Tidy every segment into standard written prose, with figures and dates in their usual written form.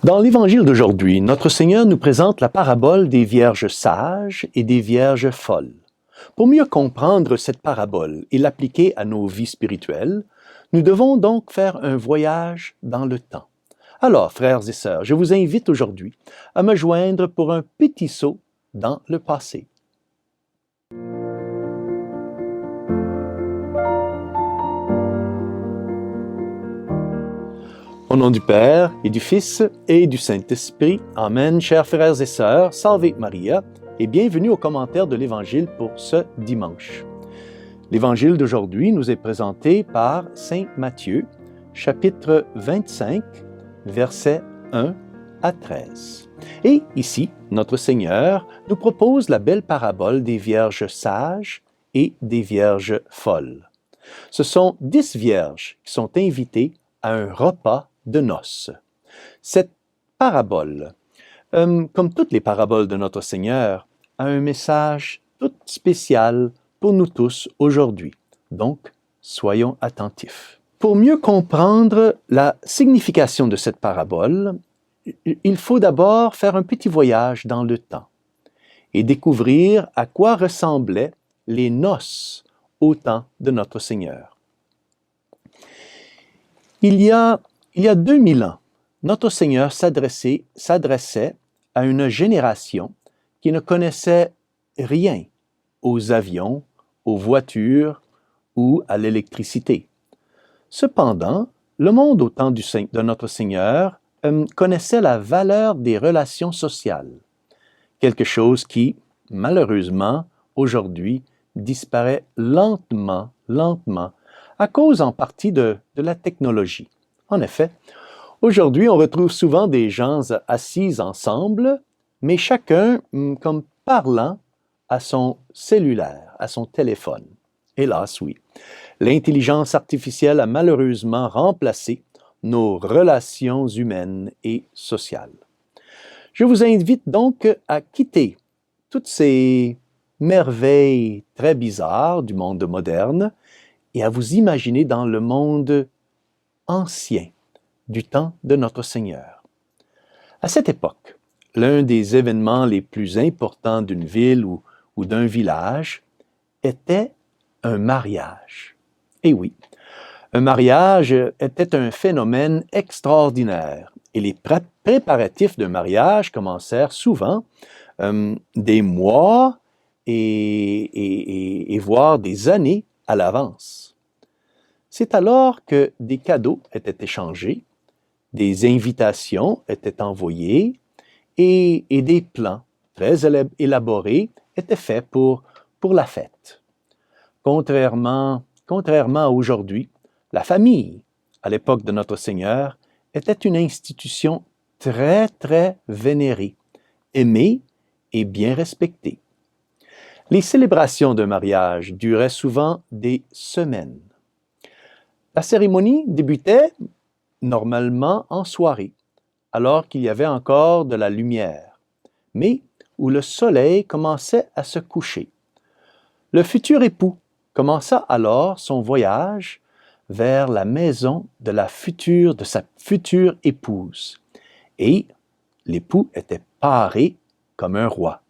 Dans l'Évangile d'aujourd'hui, notre Seigneur nous présente la parabole des vierges sages et des vierges folles. Pour mieux comprendre cette parabole et l'appliquer à nos vies spirituelles, nous devons donc faire un voyage dans le temps. Alors, frères et sœurs, je vous invite aujourd'hui à me joindre pour un petit saut dans le passé. Au nom du Père, et du Fils, et du Saint-Esprit. Amen. Chers frères et sœurs, Salve Maria, et bienvenue au commentaire de l'Évangile pour ce dimanche. L'Évangile d'aujourd'hui nous est présenté par Saint Matthieu, chapitre 25, versets 1 à 13. Et ici, notre Seigneur nous propose la belle parabole des vierges sages et des vierges folles. Ce sont 10 vierges qui sont invitées à un repas de noces. Cette parabole, comme toutes les paraboles de notre Seigneur, a un message tout spécial pour nous tous aujourd'hui. Donc, soyons attentifs. Pour mieux comprendre la signification de cette parabole, il faut d'abord faire un petit voyage dans le temps et découvrir à quoi ressemblaient les noces au temps de notre Seigneur. Il y a 2000 ans, notre Seigneur s'adressait à une génération qui ne connaissait rien aux avions, aux voitures ou à l'électricité. Cependant, le monde au temps de notre Seigneur connaissait la valeur des relations sociales, quelque chose qui, malheureusement, aujourd'hui, disparaît lentement, à cause en partie de la technologie. En effet, aujourd'hui, on retrouve souvent des gens assis ensemble, mais chacun comme parlant à son cellulaire, à son téléphone. Hélas, oui. L'intelligence artificielle a malheureusement remplacé nos relations humaines et sociales. Je vous invite donc à quitter toutes ces merveilles très bizarres du monde moderne et à vous imaginer dans le monde ancien du temps de notre Seigneur. À cette époque, l'un des événements les plus importants d'une ville ou d'un village était un mariage. Et oui, un mariage était un phénomène extraordinaire et les préparatifs d'un mariage commencèrent souvent des mois et voire des années à l'avance. C'est alors que des cadeaux étaient échangés, des invitations étaient envoyées et des plans très élaborés étaient faits pour la fête. Contrairement à aujourd'hui, la famille, à l'époque de notre Seigneur, était une institution très, très vénérée, aimée et bien respectée. Les célébrations de mariage duraient souvent des semaines. La cérémonie débutait normalement en soirée, alors qu'il y avait encore de la lumière, mais où le soleil commençait à se coucher. Le futur époux commença alors son voyage vers la maison de sa future épouse, et l'époux était paré comme un roi.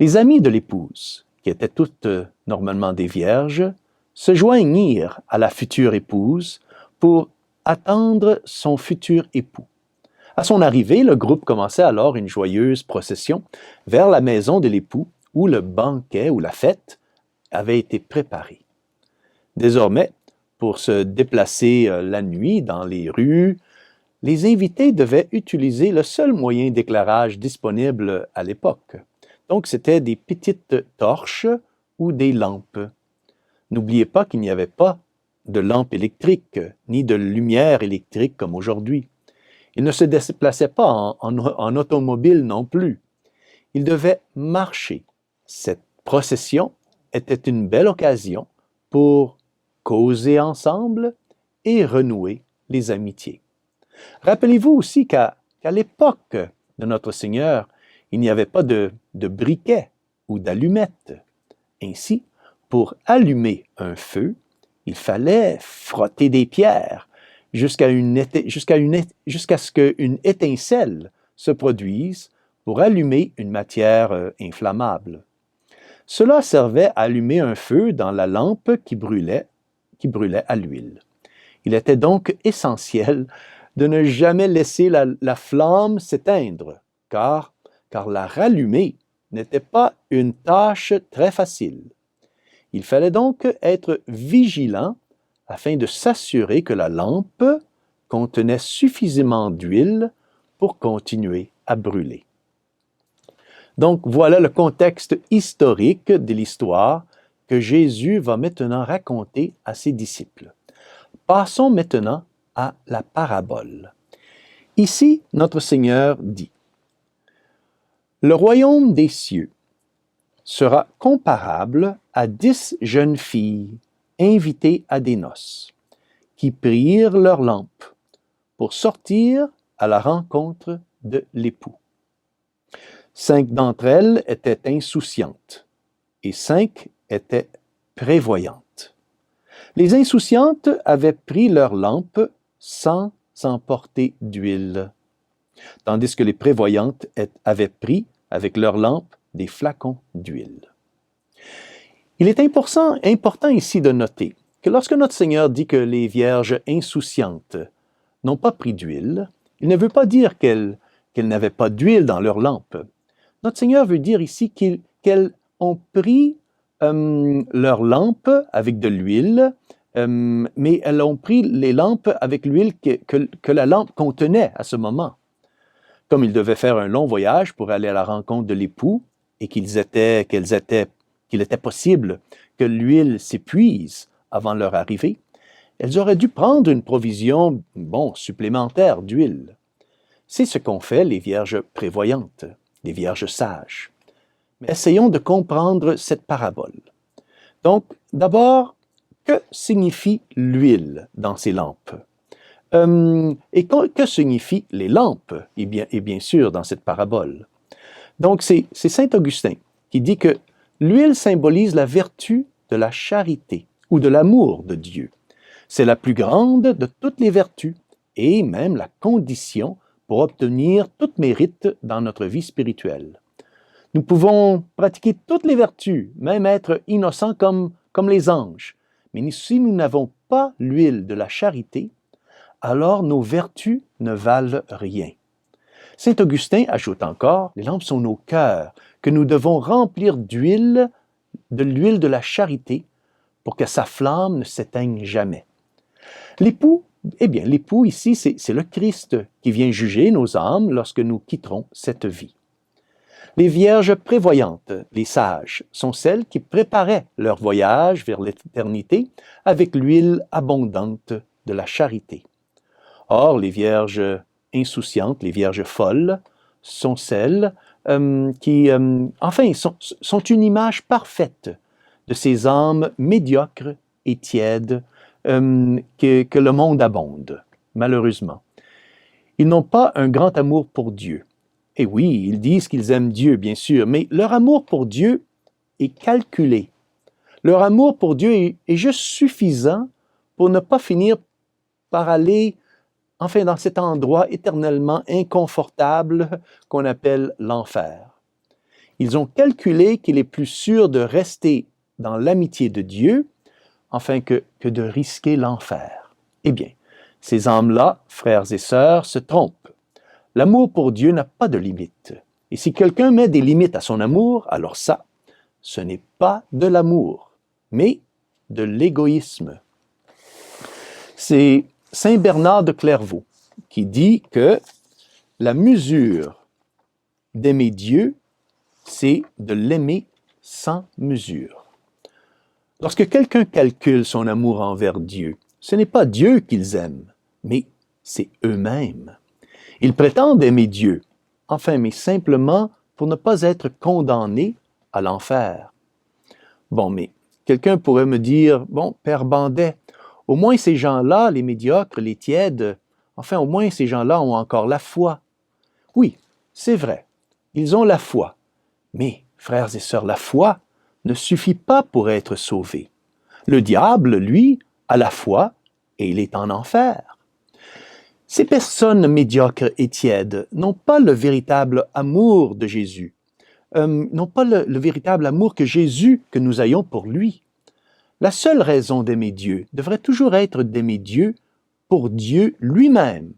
Les amis de l'épouse, qui étaient toutes normalement des vierges, se joignirent à la future épouse pour attendre son futur époux. À son arrivée, le groupe commençait alors une joyeuse procession vers la maison de l'époux où le banquet ou la fête avait été préparé. Désormais, pour se déplacer la nuit dans les rues, les invités devaient utiliser le seul moyen d'éclairage disponible à l'époque. Donc, c'était des petites torches ou des lampes. N'oubliez pas qu'il n'y avait pas de lampes électriques, ni de lumière électrique comme aujourd'hui. Ils ne se déplaçaient pas en automobile non plus. Ils devaient marcher. Cette procession était une belle occasion pour causer ensemble et renouer les amitiés. Rappelez-vous aussi qu'à l'époque de notre Seigneur, il n'y avait pas de briquet ou d'allumettes. Ainsi, pour allumer un feu, il fallait frotter des pierres, jusqu'à ce qu'une étincelle se produise pour allumer une matière inflammable. Cela servait à allumer un feu dans la lampe qui brûlait à l'huile. Il était donc essentiel de ne jamais laisser la flamme s'éteindre, car la rallumer n'était pas une tâche très facile. Il fallait donc être vigilant afin de s'assurer que la lampe contenait suffisamment d'huile pour continuer à brûler. Donc voilà le contexte historique de l'histoire que Jésus va maintenant raconter à ses disciples. Passons maintenant à la parabole. Ici, notre Seigneur dit: « Le royaume des cieux sera comparable à 10 jeunes filles invitées à des noces, qui prirent leurs lampes pour sortir à la rencontre de l'époux. 5 d'entre elles étaient insouciantes et 5 étaient prévoyantes. Les insouciantes avaient pris leurs lampes sans emporter d'huile, tandis que les prévoyantes avaient pris avec leurs lampes des flacons d'huile. » Il est important ici de noter que lorsque notre Seigneur dit que les vierges insouciantes n'ont pas pris d'huile, il ne veut pas dire qu'elles n'avaient pas d'huile dans leurs lampes. Notre Seigneur veut dire ici qu'elles ont pris leurs lampes avec de l'huile, mais elles ont pris les lampes avec l'huile que la lampe contenait à ce moment. Comme ils devaient faire un long voyage pour aller à la rencontre de l'époux et qu'il était possible que l'huile s'épuise avant leur arrivée, elles auraient dû prendre une provision, supplémentaire d'huile. C'est ce qu'ont fait les vierges prévoyantes, les vierges sages. Mais essayons de comprendre cette parabole. Donc, d'abord, que signifie l'huile dans ces lampes? Et que signifient les lampes, et bien sûr, dans cette parabole? Donc, c'est saint Augustin qui dit que l'huile symbolise la vertu de la charité ou de l'amour de Dieu. C'est la plus grande de toutes les vertus et même la condition pour obtenir tout mérite dans notre vie spirituelle. Nous pouvons pratiquer toutes les vertus, même être innocents comme les anges. Mais si nous n'avons pas l'huile de la charité, alors nos vertus ne valent rien. Saint Augustin ajoute encore: les lampes sont nos cœurs, que nous devons remplir de l'huile de la charité pour que sa flamme ne s'éteigne jamais. L'époux, l'époux ici, c'est le Christ qui vient juger nos âmes lorsque nous quitterons cette vie. Les vierges prévoyantes, les sages, sont celles qui préparaient leur voyage vers l'éternité avec l'huile abondante de la charité. Or, les vierges insouciantes, les vierges folles, sont celles qui sont une image parfaite de ces âmes médiocres et tièdes que le monde abonde, malheureusement. Ils n'ont pas un grand amour pour Dieu. Et oui, ils disent qu'ils aiment Dieu, bien sûr, mais leur amour pour Dieu est calculé. Leur amour pour Dieu est juste suffisant pour ne pas finir par aller dans cet endroit éternellement inconfortable qu'on appelle l'enfer. Ils ont calculé qu'il est plus sûr de rester dans l'amitié de Dieu que de risquer l'enfer. Eh bien, ces âmes-là, frères et sœurs, se trompent. L'amour pour Dieu n'a pas de limite. Et si quelqu'un met des limites à son amour, alors ça, ce n'est pas de l'amour, mais de l'égoïsme. C'est saint Bernard de Clairvaux qui dit que la mesure d'aimer Dieu, c'est de l'aimer sans mesure. Lorsque quelqu'un calcule son amour envers Dieu, ce n'est pas Dieu qu'ils aiment, mais c'est eux-mêmes. Ils prétendent aimer Dieu, mais simplement pour ne pas être condamnés à l'enfer. Mais quelqu'un pourrait me dire: Père Bandet, au moins ces gens-là, les médiocres, les tièdes, au moins ces gens-là ont encore la foi. Oui, c'est vrai, ils ont la foi. Mais, frères et sœurs, la foi ne suffit pas pour être sauvé. Le diable, lui, a la foi et il est en enfer. Ces personnes médiocres et tièdes n'ont pas le véritable amour de Jésus, n'ont pas le véritable amour que nous ayons pour lui. La seule raison d'aimer Dieu devrait toujours être d'aimer Dieu pour Dieu lui-même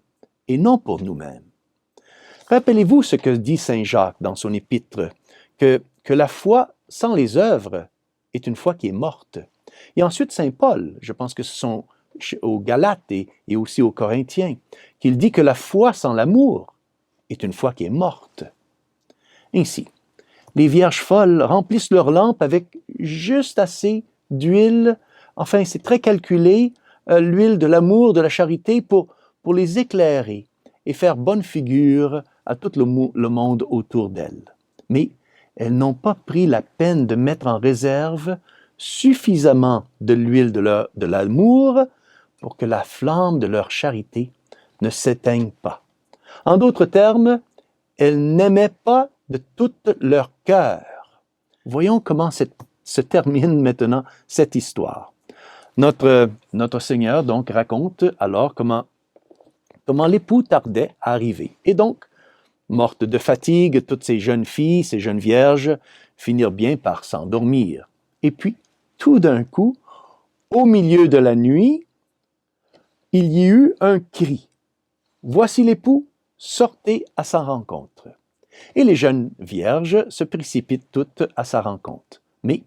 et non pour nous-mêmes. Rappelez-vous ce que dit Saint Jacques dans son épître, que la foi sans les œuvres est une foi qui est morte. Et ensuite Saint Paul, je pense que ce sont aux Galates et aussi aux Corinthiens, qu'il dit que la foi sans l'amour est une foi qui est morte. Ainsi, les vierges folles remplissent leur lampe avec juste assez d'huile, enfin c'est très calculé, l'huile de l'amour, de la charité pour les éclairer et faire bonne figure à tout le monde autour d'elles. Mais elles n'ont pas pris la peine de mettre en réserve suffisamment de l'huile de l'amour pour que la flamme de leur charité ne s'éteigne pas. En d'autres termes, elles n'aimaient pas de tout leur cœur. Voyons comment se termine maintenant cette histoire. Notre Seigneur donc raconte alors comment l'époux tardait à arriver. Et donc, mortes de fatigue, toutes ces jeunes filles, ces jeunes vierges, finirent bien par s'endormir. Et puis, tout d'un coup, au milieu de la nuit, il y eut un cri. Voici l'époux, sortez à sa rencontre. Et les jeunes vierges se précipitent toutes à sa rencontre. Mais,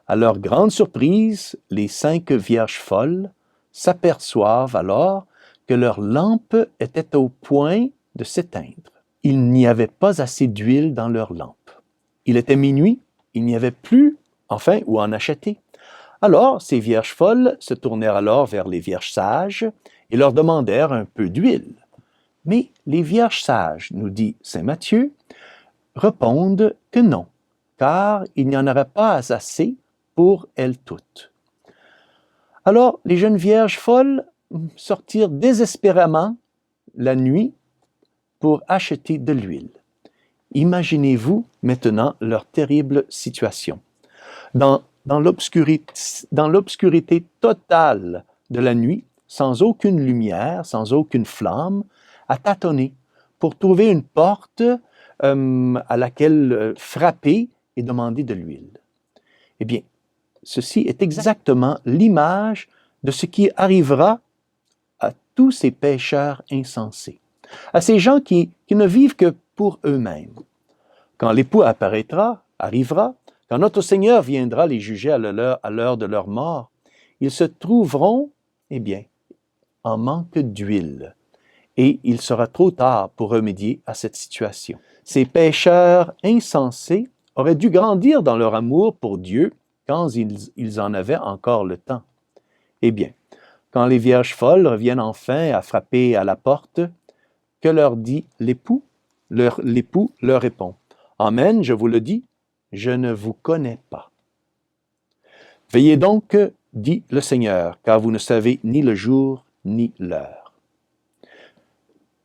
à leur grande surprise, les 5 vierges folles s'aperçoivent alors que leur lampe était au point de s'éteindre. Il n'y avait pas assez d'huile dans leur lampe. Il était minuit, il n'y avait plus, enfin, où en acheter. Alors, ces vierges folles se tournèrent alors vers les vierges sages et leur demandèrent un peu d'huile. Mais les vierges sages, nous dit saint Matthieu, répondent que non, car il n'y en aurait pas assez pour elles toutes. Alors, les jeunes vierges folles sortirent désespérément la nuit pour acheter de l'huile. Imaginez-vous maintenant leur terrible situation. Dans l'obscurité totale de la nuit, sans aucune lumière, sans aucune flamme, à tâtonner pour trouver une porte à laquelle frapper et demander de l'huile. Eh bien, ceci est exactement l'image de ce qui arrivera à tous ces pécheurs insensés, à ces gens qui ne vivent que pour eux-mêmes. Quand l'époux arrivera, quand notre Seigneur viendra les juger à l'heure de leur mort, ils se trouveront, eh bien, en manque d'huile. Et il sera trop tard pour remédier à cette situation. Ces pécheurs insensés auraient dû grandir dans leur amour pour Dieu quand ils en avaient encore le temps. Eh bien, quand les vierges folles reviennent enfin à frapper à la porte, que leur dit l'époux? L'époux leur répond, « Amen, je vous le dis, je ne vous connais pas. » Veillez donc, dit le Seigneur, car vous ne savez ni le jour ni l'heure.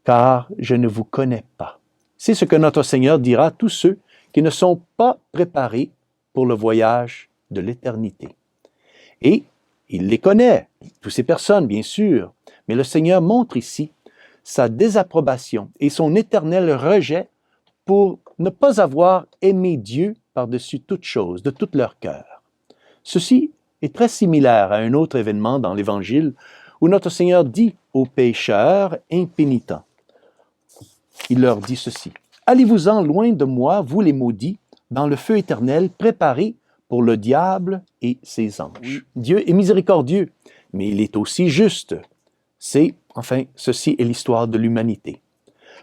Car je ne vous connais pas. C'est ce que notre Seigneur dira à tous ceux qui ne sont pas préparés pour le voyage de l'éternité. Et il les connaît, toutes ces personnes, bien sûr, mais le Seigneur montre ici sa désapprobation et son éternel rejet pour ne pas avoir aimé Dieu par-dessus toute chose, de tout leur cœur. Ceci est très similaire à un autre événement dans l'Évangile où notre Seigneur dit aux pécheurs impénitents, il leur dit ceci, « Allez-vous-en loin de moi, vous les maudits, dans le feu éternel préparé pour le diable et ses anges. » Dieu est miséricordieux, mais il est aussi juste. Ceci est l'histoire de l'humanité.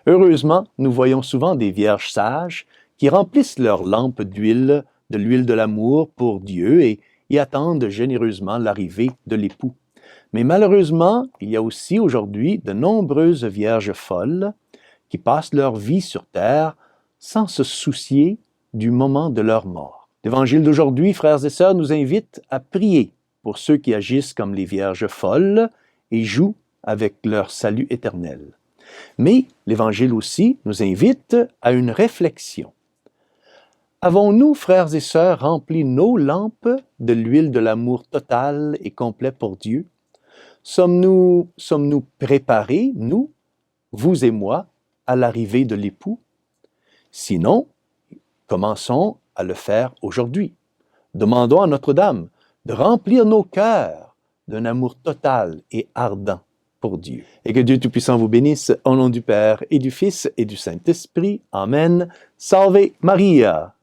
Heureusement, nous voyons souvent des vierges sages qui remplissent leur lampe d'huile, de l'huile de l'amour pour Dieu et attendent généreusement l'arrivée de l'époux. Mais malheureusement, il y a aussi aujourd'hui de nombreuses vierges folles qui passent leur vie sur terre sans se soucier du moment de leur mort. L'Évangile d'aujourd'hui, frères et sœurs, nous invite à prier pour ceux qui agissent comme les vierges folles et jouent avec leur salut éternel. Mais l'Évangile aussi nous invite à une réflexion. Avons-nous, frères et sœurs, rempli nos lampes de l'huile de l'amour total et complet pour Dieu? Sommes-nous préparés, nous, vous et moi, à l'arrivée de l'époux? Sinon, commençons à le faire aujourd'hui. Demandons à Notre-Dame de remplir nos cœurs d'un amour total et ardent pour Dieu. Et que Dieu Tout-Puissant vous bénisse au nom du Père et du Fils et du Saint-Esprit. Amen. Salve Maria!